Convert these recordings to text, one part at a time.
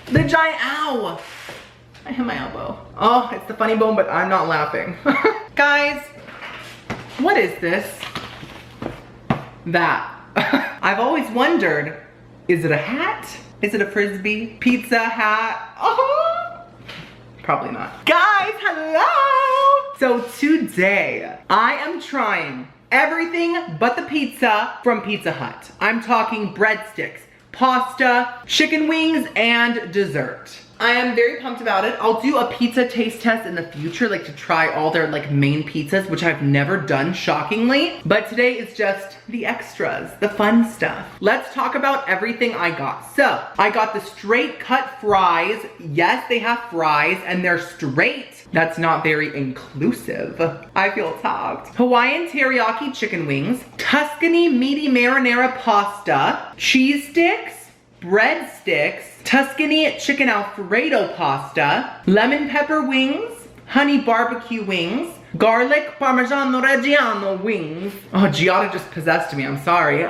The giant, ow! I hit my elbow. Oh, it's the funny bone, but I'm not laughing. Guys, what is this? That. I've always wondered, is it a hat? Is it a Frisbee? Pizza hat? Oh, probably not. Guys, hello! So today, I am trying everything but the pizza from Pizza Hut. I'm talking breadsticks, pasta, chicken wings, and dessert. I am very pumped about it. I'll do a pizza taste test in the future, like to try all their like main pizzas, which I've never done, shockingly. But today is just the extras, the fun stuff. Let's talk about everything I got. So, I got the straight cut fries. Yes, they have fries and they're straight. That's not very inclusive. I feel tagged. Hawaiian teriyaki chicken wings, Tuscany meaty marinara pasta, cheese sticks, breadsticks, Tuscany chicken Alfredo pasta, lemon pepper wings, honey barbecue wings, garlic parmigiano reggiano wings. Oh, Giada just possessed me, I'm sorry.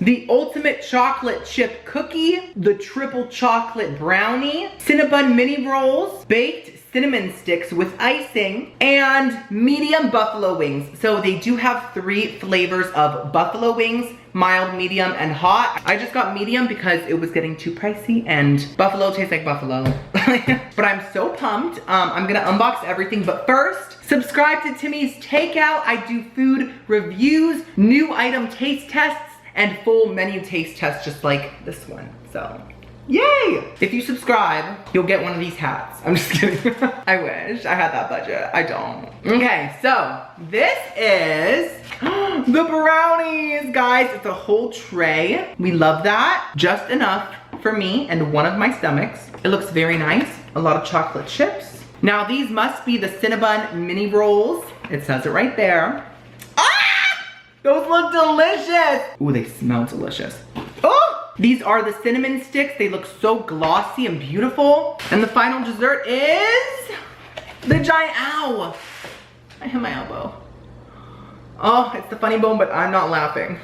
The ultimate chocolate chip cookie, the triple chocolate brownie, Cinnabon mini rolls, baked cinnamon sticks with icing, and medium buffalo wings. So they do have 3 flavors of buffalo wings, mild, medium, and hot. I just got medium because it was getting too pricey and buffalo tastes like buffalo. But I'm so pumped. I'm gonna unbox everything, but first, subscribe to Timmy's Takeout. I do food reviews, new item taste tests, and full menu taste tests just like this one, so. Yay! If you subscribe, you'll get one of these hats. I'm just kidding. I wish I had that budget. I don't. Okay, so this is the brownies, guys. It's a whole tray. We love that. Just enough for me and one of my stomachs. It looks very nice. A lot of chocolate chips. Now these must be the Cinnabon mini rolls. It says it right there. Ah! Those look delicious. Ooh, they smell delicious. Oh! These are the cinnamon sticks. They look so glossy and beautiful. And the final dessert is the giant, ow! I hit my elbow. Oh, it's the funny bone, but I'm not laughing.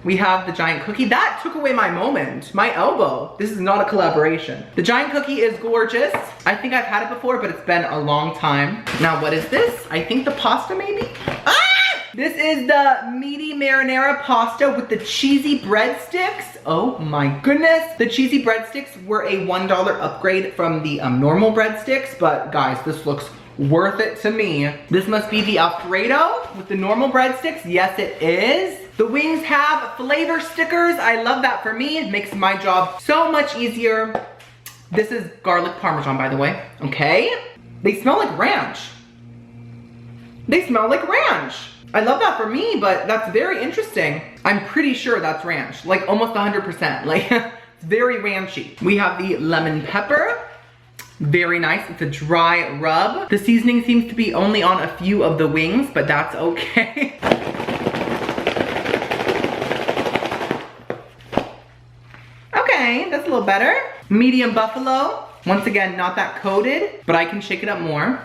We have the giant cookie. That took away my moment, my elbow. This is not a collaboration. The giant cookie is gorgeous. I think I've had it before, but it's been a long time. Now, what is this? I think the pasta maybe? Ah! This is the meaty marinara pasta with the cheesy breadsticks. Oh my goodness. The cheesy breadsticks were a $1 upgrade from the normal breadsticks, but guys, this looks worth it to me. This must be the Alfredo with the normal breadsticks. Yes, it is. The wings have flavor stickers. I love that for me. It makes my job so much easier. This is garlic parmesan, by the way. Okay. They smell like ranch. They smell like ranch. I love that for me, but that's very interesting. I'm pretty sure that's ranch, like almost 100%. Like, it's very ranchy. We have the lemon pepper. Very nice, it's a dry rub. The seasoning seems to be only on a few of the wings, but that's okay. Okay, that's a little better. Medium buffalo. Once again, not that coated, but I can shake it up more.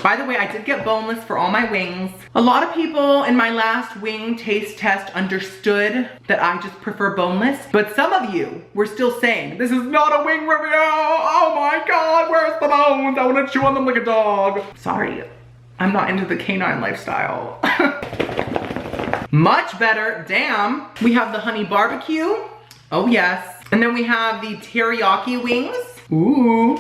By the way, I did get boneless for all my wings. A lot of people in my last wing taste test understood that I just prefer boneless, but some of you were still saying, this is not a wing review. Oh my God, where's the bones? I wanna chew on them like a dog. Sorry, I'm not into the canine lifestyle. Much better, damn. We have the honey barbecue. Oh yes. And then we have the teriyaki wings. Ooh.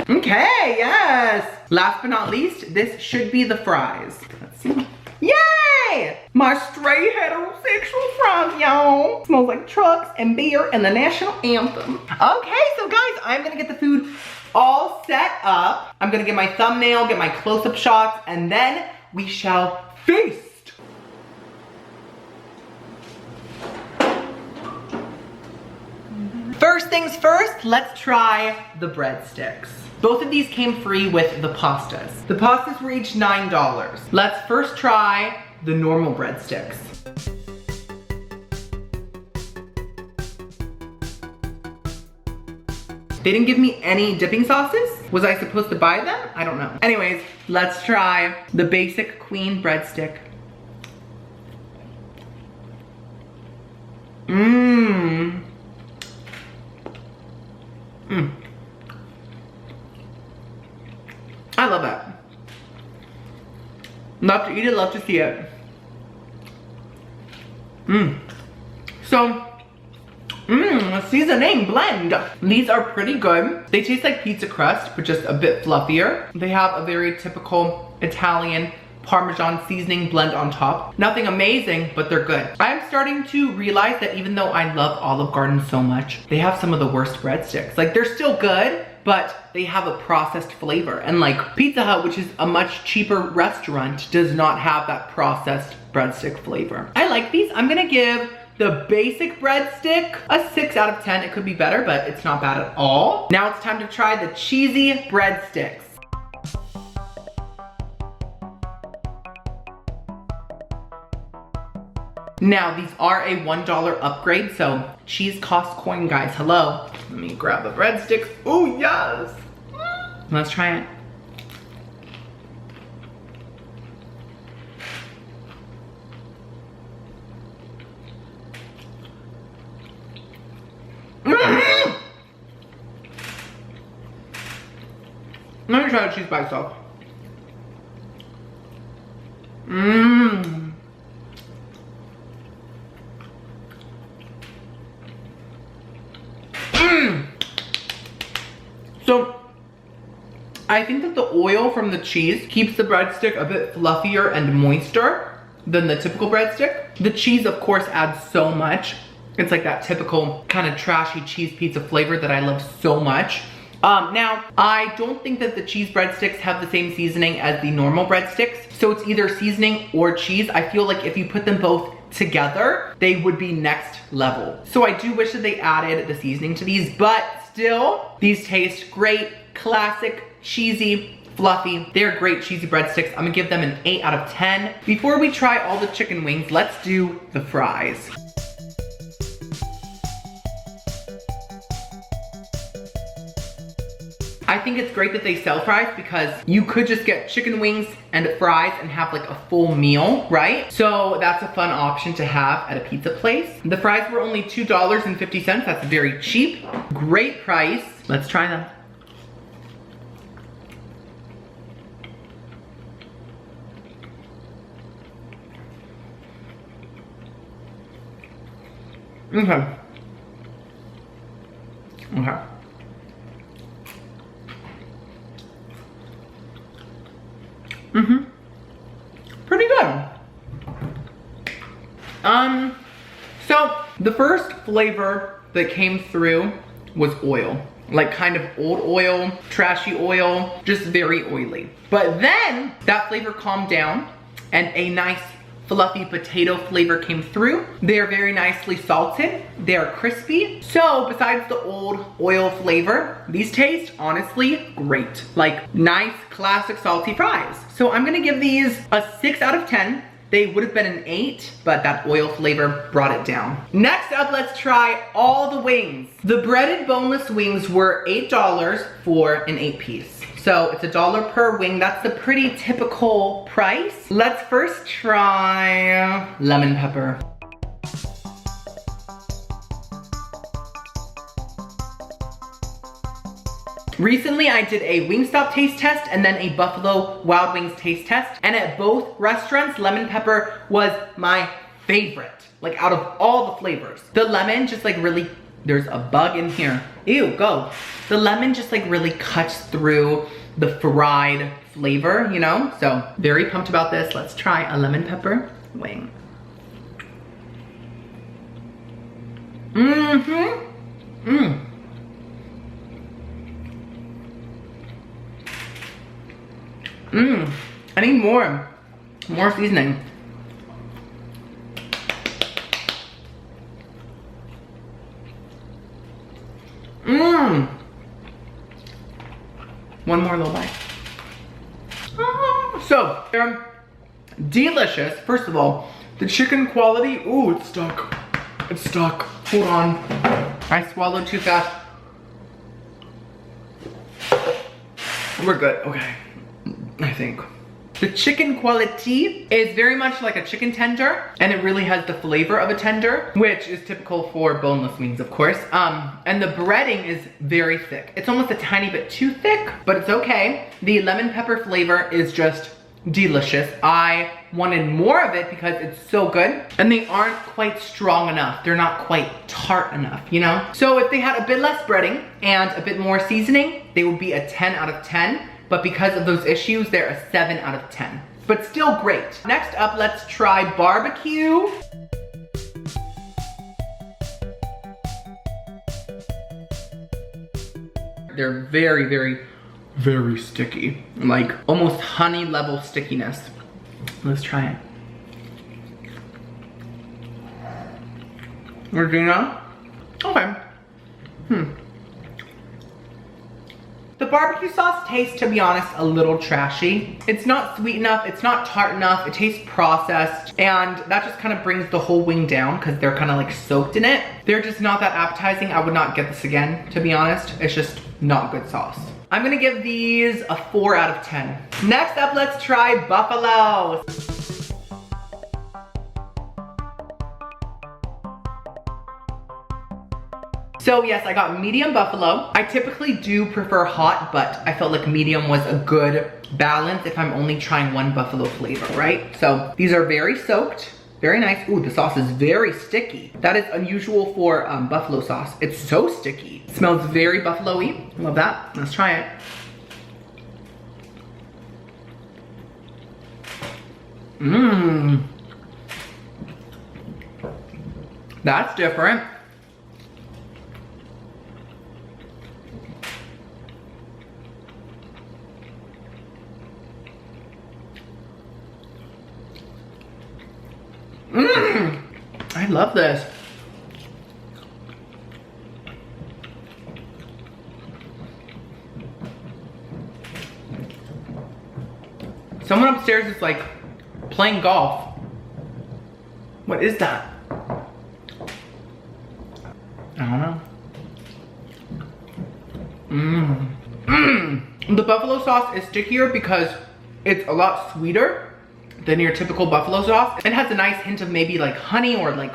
Okay, yes. Last but not least, this should be the fries. Let's see. Yay! My straight heterosexual fries, y'all. Smells like trucks and beer and the national anthem. Okay, so guys, I'm gonna get the food all set up. I'm gonna get my thumbnail, get my close-up shots, and then we shall feast. First things first, let's try the breadsticks. Both of these came free with the pastas. The pastas were each $9. Let's first try the normal breadsticks. They didn't give me any dipping sauces. Was I supposed to buy them? I don't know. Anyways, let's try the basic queen breadstick. I love it. Love to eat it, love to see it. So, seasoning blend. These are pretty good. They taste like pizza crust, but just a bit fluffier. They have a very typical Italian Parmesan seasoning blend on top. Nothing amazing, but they're good. I'm starting to realize that even though I love Olive Garden so much, they have some of the worst breadsticks. Like, they're still good, but they have a processed flavor. And like Pizza Hut, which is a much cheaper restaurant, does not have that processed breadstick flavor. I like these. I'm gonna give the basic breadstick a 6 out of 10. It could be better, but it's not bad at all. Now it's time to try the cheesy breadsticks. Now, these are a $1 upgrade, so cheese costs coin, guys. Hello. Let me grab the breadsticks. Oh, yes. Let's try it. Let me try the cheese by itself. So, I think that the oil from the cheese keeps the breadstick a bit fluffier and moister than the typical breadstick. The cheese, of course, adds so much. It's like that typical kind of trashy cheese pizza flavor that I love so much. Now, I don't think that the cheese breadsticks have the same seasoning as the normal breadsticks. So it's either seasoning or cheese. I feel like if you put them both together, they would be next level. So I do wish that they added the seasoning to these, but still, these taste great, classic, cheesy, fluffy. They're great cheesy breadsticks. I'm gonna give them an 8 out of 10. Before we try all the chicken wings, let's do the fries. I think it's great that they sell fries because you could just get chicken wings and fries and have like a full meal, right? So that's a fun option to have at a pizza place. The fries were only $2.50. That's very cheap. Great price. Let's try them. Okay. Okay. Pretty good. So the first flavor that came through was oil. Like kind of old oil, trashy oil, just very oily. But then that flavor calmed down and a nice fluffy potato flavor came through. They are very nicely salted. They are crispy. So besides the old oil flavor, these taste honestly great. Like nice classic salty fries. So I'm gonna give these a 6 out of 10. They would have been an 8, but that oil flavor brought it down. Next up, let's try all the wings. The breaded boneless wings were $8 for an 8-piece. So it's $1 per wing. That's the pretty typical price. Let's first try lemon pepper. Recently, I did a Wingstop taste test and then a Buffalo Wild Wings taste test. And at both restaurants, lemon pepper was my favorite. Like out of all the flavors. The lemon just like really, there's a bug in here. Ew, go. The lemon just like really cuts through the fried flavor, you know? So very pumped about this. Let's try a lemon pepper wing. I need more seasoning. One more little bite. So, they're delicious. First of all, the chicken quality, ooh, it's stuck. It's stuck. Hold on. I swallowed too fast. We're good, okay. I think. The chicken quality is very much like a chicken tender, and it really has the flavor of a tender, which is typical for boneless wings, of course. And the breading is very thick. It's almost a tiny bit too thick, but it's okay. The lemon pepper flavor is just delicious. I wanted more of it because it's so good, and they aren't quite strong enough. They're not quite tart enough, you know? So if they had a bit less breading and a bit more seasoning, they would be a 10 out of 10. But because of those issues, they're a 7 out of 10. But still great. Next up, let's try barbecue. They're very, very, very sticky. Like almost honey level stickiness. Let's try it. Regina? Okay. The barbecue sauce tastes, to be honest, a little trashy. It's not sweet enough, it's not tart enough, it tastes processed, and that just kind of brings the whole wing down because they're kind of like soaked in it. They're just not that appetizing. I would not get this again, to be honest. It's just not good sauce. I'm gonna give these a 4 out of 10. Next up, let's try buffalo. So yes, I got medium buffalo. I typically do prefer hot, but I felt like medium was a good balance if I'm only trying one buffalo flavor, right? So these are very soaked, very nice. Ooh, the sauce is very sticky. That is unusual for buffalo sauce. It's so sticky. It smells very buffalo-y. Love that. Let's try it. Mmm. That's different. I love this. Someone upstairs is like playing golf. What is that? I don't know. The buffalo sauce is stickier because it's a lot sweeter than your typical buffalo sauce. It has a nice hint of maybe like honey or like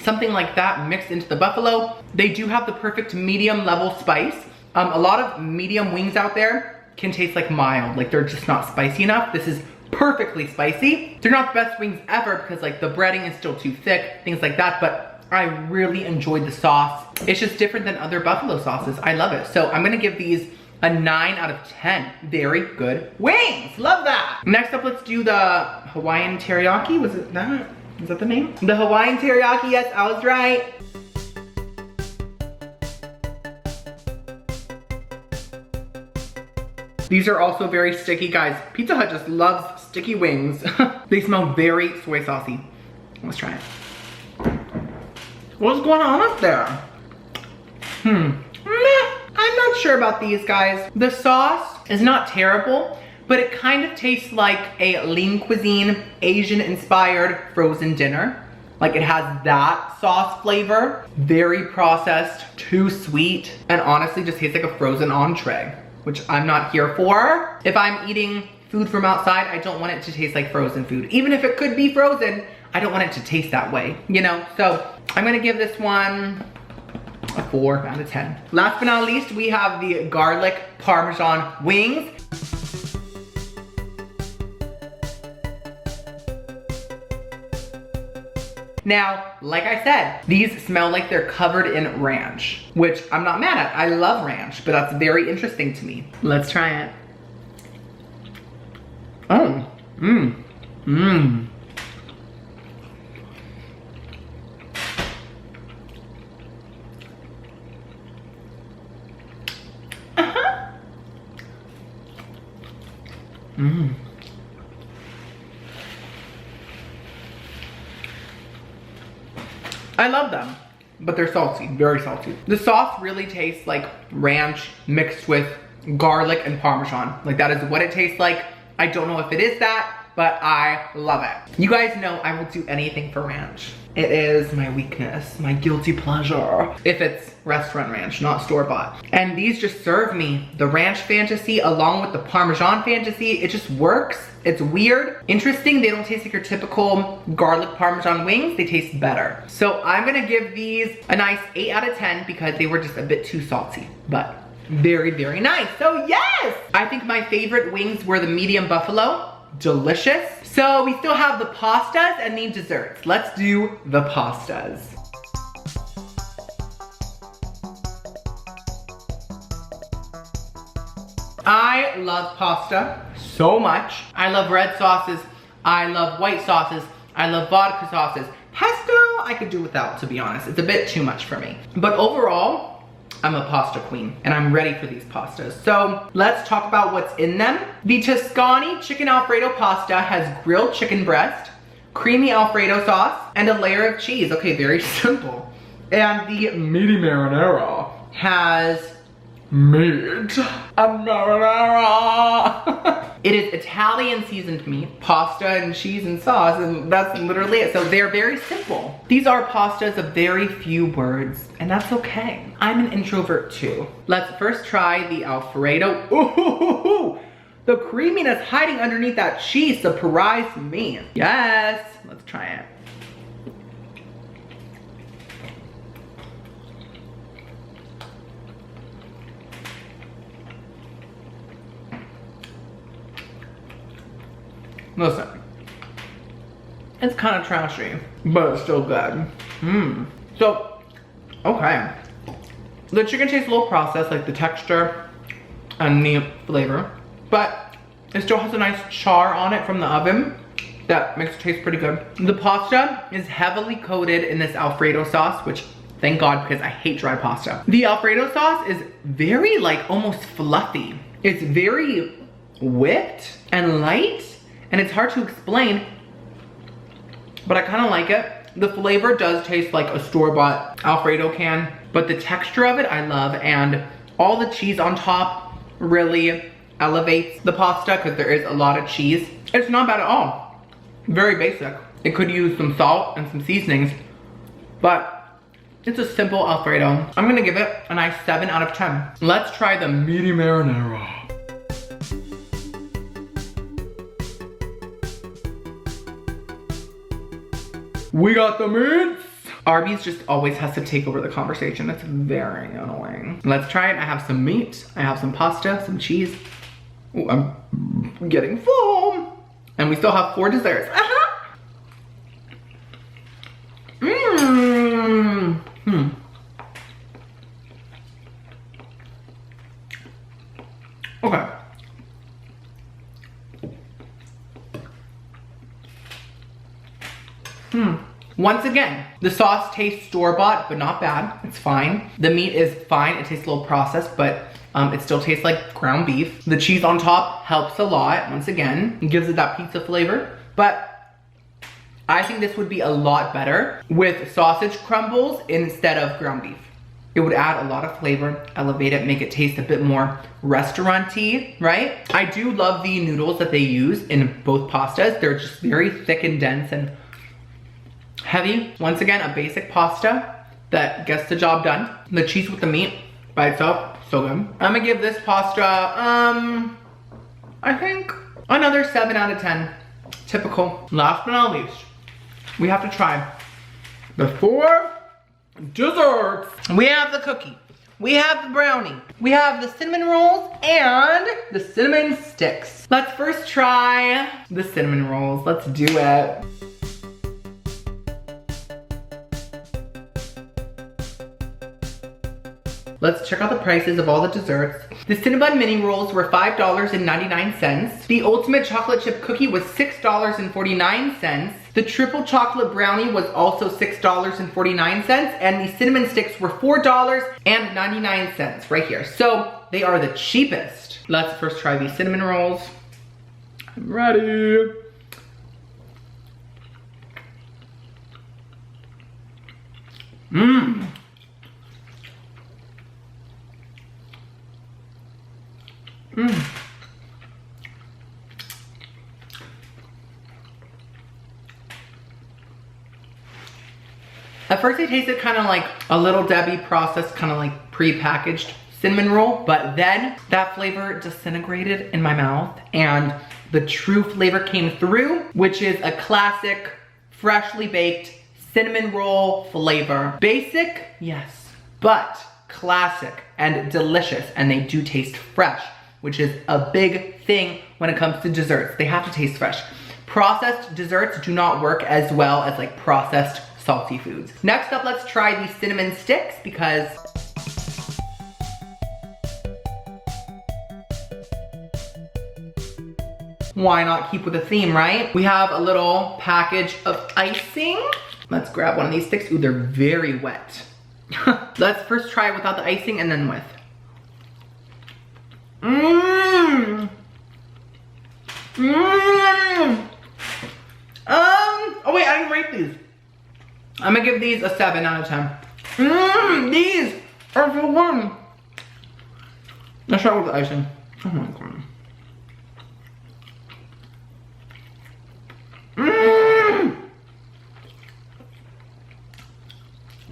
something like that mixed into the buffalo. They do have the perfect medium level spice. A lot of medium wings out there can taste like mild, like they're just not spicy enough. This is perfectly spicy. They're not the best wings ever because like the breading is still too thick, things like that, but I really enjoyed the sauce. It's just different than other buffalo sauces. I love it. So I'm gonna give these a 9 out of 10. Very good wings. Love that. Next up, let's do the Hawaiian teriyaki. Was it that? Is that the name? The Hawaiian teriyaki. Yes, I was right. These are also very sticky, guys. Pizza Hut just loves sticky wings. They smell very soy saucy. Let's try it. What's going on up there? I'm not sure about these, guys. The sauce is not terrible, but it kind of tastes like a lean cuisine, Asian inspired frozen dinner. Like it has that sauce flavor, very processed, too sweet, and honestly just tastes like a frozen entree, which I'm not here for. If I'm eating food from outside, I don't want it to taste like frozen food. Even if it could be frozen, I don't want it to taste that way, you know? So I'm gonna give this one a 4 out of 10. Last but not least, we have the garlic parmesan wings. Now, like I said, these smell like they're covered in ranch, which I'm not mad at. I love ranch, but that's very interesting to me. Let's try it. Oh, I love them, but they're salty, very salty. The sauce really tastes like ranch mixed with garlic and Parmesan. Like that is what it tastes like. I don't know if it is that, but I love it. You guys know I will do anything for ranch. It is my weakness, my guilty pleasure. If it's restaurant ranch, not store-bought. And these just serve me the ranch fantasy along with the Parmesan fantasy. It just works. It's weird, interesting. They don't taste like your typical garlic Parmesan wings. They taste better. So I'm gonna give these a nice 8 out of 10 because they were just a bit too salty, but very, very nice. So yes, I think my favorite wings were the medium buffalo. Delicious. So we still have the pastas and the desserts. Let's do the pastas. I love pasta so much. I love red sauces. I love white sauces. I love vodka sauces. Pesto, I could do without, to be honest. It's a bit too much for me. But overall, I'm a pasta queen and I'm ready for these pastas. So let's talk about what's in them. The Tuscany chicken Alfredo pasta has grilled chicken breast, creamy Alfredo sauce, and a layer of cheese. Okay, very simple. And the meaty marinara has meat and marinara. It is Italian seasoned meat, pasta and cheese and sauce, and that's literally it. So they're very simple. These are pastas of very few words, and that's okay. I'm an introvert too. Let's first try the Alfredo. Ooh, the creaminess hiding underneath that cheese surprised me. Yes, let's try it. Listen, it's kind of trashy, but it's still good. So, okay. The chicken tastes a little processed, like the texture and the flavor, but it still has a nice char on it from the oven that makes it taste pretty good. The pasta is heavily coated in this Alfredo sauce, which thank God, because I hate dry pasta. The Alfredo sauce is very like almost fluffy. It's very whipped and light. And it's hard to explain, but I kind of like it. The flavor does taste like a store-bought Alfredo can, but the texture of it I love, and all the cheese on top really elevates the pasta because there is a lot of cheese. It's not bad at all. Very basic. It could use some salt and some seasonings, but it's a simple Alfredo. I'm gonna give it a nice 7 out of 10. Let's try the meaty marinara. We got the meats. Arby's just always has to take over the conversation. It's very annoying. Let's try it. I have some meat. I have some pasta, some cheese. Ooh, I'm getting full. And we still have 4 desserts. Okay. Once again, the sauce tastes store-bought, but not bad. It's fine. The meat is fine. It tastes a little processed, but it still tastes like ground beef. The cheese on top helps a lot. Once again, it gives it that pizza flavor. But I think this would be a lot better with sausage crumbles instead of ground beef. It would add a lot of flavor, elevate it, make it taste a bit more restaurant-y, right? I do love the noodles that they use in both pastas. They're just very thick and dense and heavy. Once again, a basic pasta that gets the job done. The cheese with the meat by itself, so good. I'm gonna give this pasta, I think another 7 out of 10. Typical. Last but not least, we have to try the 4 desserts. We have the cookie, we have the brownie, we have the cinnamon rolls, and the cinnamon sticks. Let's first try the cinnamon rolls. Let's do it. Let's check out the prices of all the desserts. The Cinnabon mini rolls were $5.99. The ultimate chocolate chip cookie was $6.49. The triple chocolate brownie was also $6.49. And the cinnamon sticks were $4.99 right here. So they are the cheapest. Let's first try these cinnamon rolls. I'm ready. Mmm. At first it tasted kind of like a Little Debbie processed, kind of like pre-packaged cinnamon roll, but then that flavor disintegrated in my mouth and the true flavor came through, which is a classic, freshly baked cinnamon roll flavor. Basic, yes, but classic and delicious, and they do taste fresh, which is a big thing when it comes to desserts. They have to taste fresh. Processed desserts do not work as well as like processed salty foods. Next up, let's try these cinnamon sticks because why not keep with the theme, right? We have a little package of icing. Let's grab one of these sticks. Ooh, they're very wet. Let's first try it without the icing and then with. Mmm. Mmm. Oh wait, I didn't rate these. I'm gonna give these a 7 out of 10. Mmm, these are the one. Let's start with the icing. Oh my god. Mmm.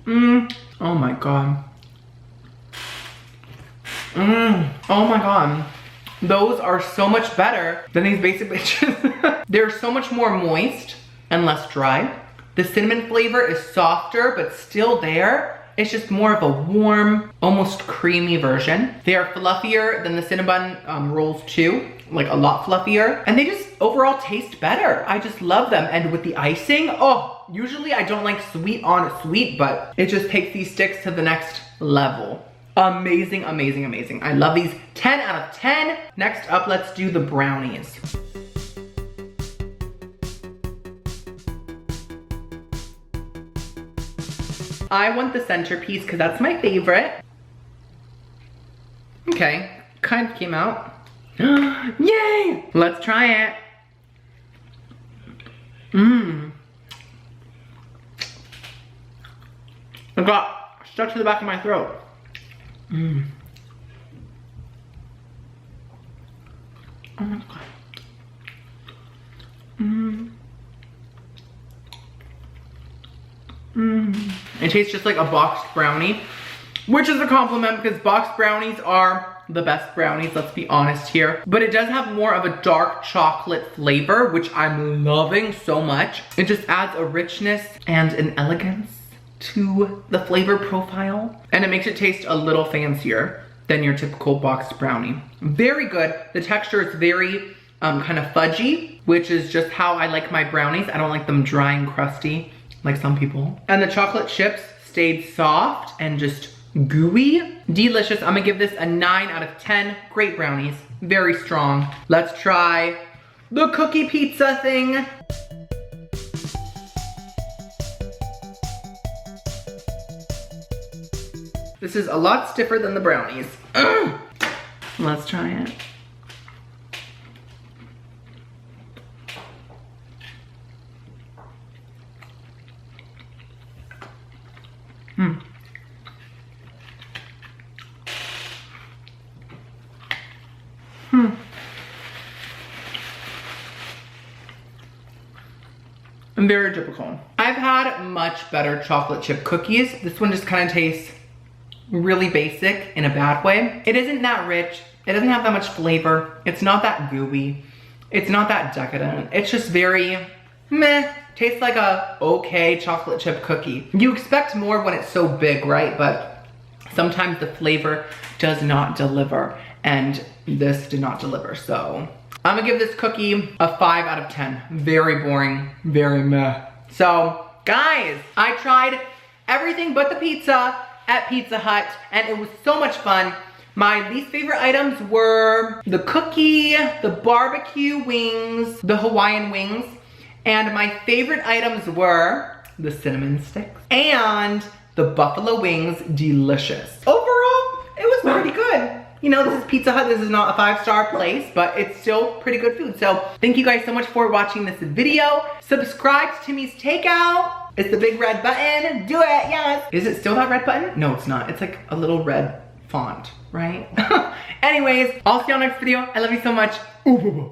Mmm. Oh my god. Mmm. Oh my god. Those are so much better than these basic bitches. They're so much more moist and less dry. The cinnamon flavor is softer, but still there. It's just more of a warm, almost creamy version. They are fluffier than the Cinnabon rolls too, like a lot fluffier. And they just overall taste better. I just love them. And with the icing, oh, usually I don't like sweet on sweet, but it just takes these sticks to the next level. Amazing, amazing, amazing. I love these. 10 out of 10. Next up, let's do the brownies. I want the centerpiece because that's my favorite. Okay, kind of came out. Yay! Let's try it. Mmm. It got stuck to the back of my throat. Mmm. Oh my god. Mmm. Mmm. It tastes just like a boxed brownie, which is a compliment because boxed brownies are the best brownies, let's be honest here. But it does have more of a dark chocolate flavor, which I'm loving so much. It just adds a richness and an elegance to the flavor profile. And it makes it taste a little fancier than your typical boxed brownie. Very good. The texture is very kind of fudgy, which is just how I like my brownies. I don't like them dry and crusty like some people. And the chocolate chips stayed soft and just gooey. Delicious. I'm gonna give this a 9 out of 10. Great brownies, very strong. Let's try the cookie pizza thing. This is a lot stiffer than the brownies. Let's try it. Very typical. I've had much better chocolate chip cookies. This one just kind of tastes really basic in a bad way. It isn't that rich. It doesn't have that much flavor. It's not that gooey. It's not that decadent. It's just very meh. Tastes like a okay chocolate chip cookie. You expect more when it's so big, right? But sometimes the flavor does not deliver, and this did not deliver, so I'm gonna give this cookie a 5 out of 10. Very boring, very meh. So guys, I tried everything but the pizza at Pizza Hut and it was so much fun. My least favorite items were the cookie, the barbecue wings, the Hawaiian wings, and my favorite items were the cinnamon sticks and the buffalo wings. Delicious. Overall, it was pretty good. You know, this is Pizza Hut. This is not a 5-star place, but it's still pretty good food. So thank you guys so much for watching this video. Subscribe to Timmy's Takeout. It's the big red button. Do it, yes. Is it still that red button? No, it's not. It's like a little red font, right? Anyways, I'll see you on next video. I love you so much. Ooh.